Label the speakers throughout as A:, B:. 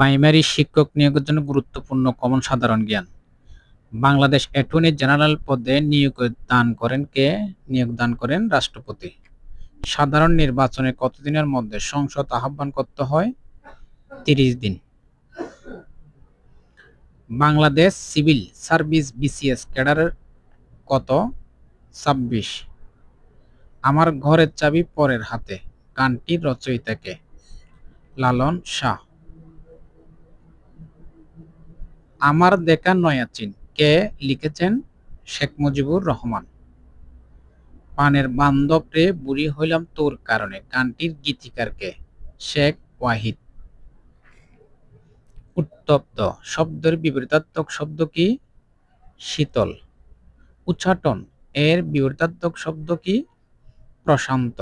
A: Primary শিক্ষক নিয়োগের জন্য গুরুত্বপূর্ণ কমন সাধারণ জ্ঞান। বাংলাদেশ অ্যাটর্নি জেনারেল পদে নিয়োগ দান করেন রাষ্ট্রপতি। সাধারণ নির্বাচনে কতদিনের মধ্যে সংসদ আহ্বান করতে হয়? 30 দিন। বাংলাদেশ সিভিল সার্ভিস বিসিএস ক্যাডারের কত? 26। আমার ঘরের চাবি পরের হাতে গানটির রচয়িতা কে? লালন শাহ। আমার দেখা নয়া চীন কে লিখেছেন? শেখ মুজিবুর রহমান। পানের বান্ধব রে বুড়ি হইলাম তোর কারণে গানটির গীতিকার কে? শেখ ওয়াহিদ। উত্তপ্ত শব্দের বিপরীতার্থক শব্দ কি? শীতল। উচ্চাটন এর বিপরীতার্থক শব্দ কি? প্রশান্ত।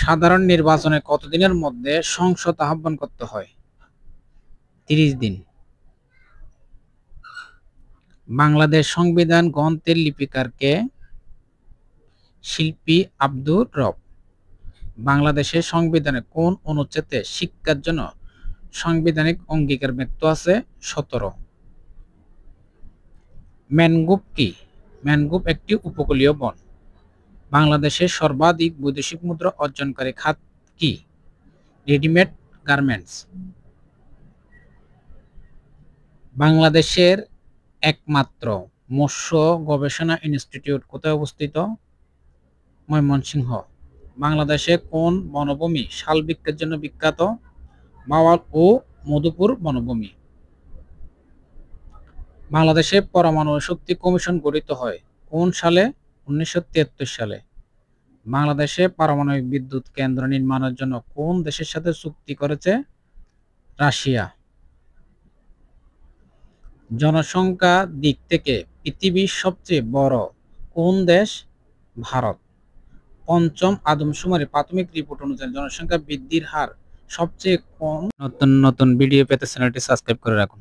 A: সাধারণ নির্বাচনে কতদিনের মধ্যে সংসদ আহ্বান করতে হয়? 30 দিন। বাংলাদেশ সংবিধান গ্রন্থের লিপিকার কে? শিল্পী আব্দুর রব। বাংলাদেশের সংবিধানে কোন অনুচ্ছেদে শিক্ষার জন্য সাংবিধানিক অঙ্গীকার ব্যক্ত আছে? 17। ম্যানগ্রোভ কি? ম্যানগ্রোভ একটি উপকূলীয় বন। বাংলাদেশের সর্বাধিক বৈদেশিক মুদ্রা অর্জনকারী খাত কি? Readymade garments. বাংলাদেশের একমাত্র মৎস্য গবেষণা ইনস্টিটিউট কোথায় অবস্থিত? ময়মনসিংহ। বাংলাদেশে কোন বনভূমি শাল বৃক্ষের জন্য বিখ্যাত? ভাওয়াল ও মধুপুর বনভূমি। বাংলাদেশে পরমাণু শক্তি কমিশন গঠিত হয় কোন সালে? 1973 সালে। বাংলাদেশে পারমাণবিক বিদ্যুৎ কেন্দ্র নির্মাণের জন্য কোন দেশের সাথে চুক্তি করেছে? রাশিয়া। জনসংখ্যার দিক থেকে পৃথিবীর সবচেয়ে বড় কোন দেশ? ভারত। পঞ্চম আদমশুমারি প্রাথমিক রিপোর্ট অনুযায়ী জনসংখ্যা বৃদ্ধির হার সবচেয়ে কম। নতুন নতুন ভিডিও পেতে চ্যানেলটি সাবস্ক্রাইব করে রাখুন।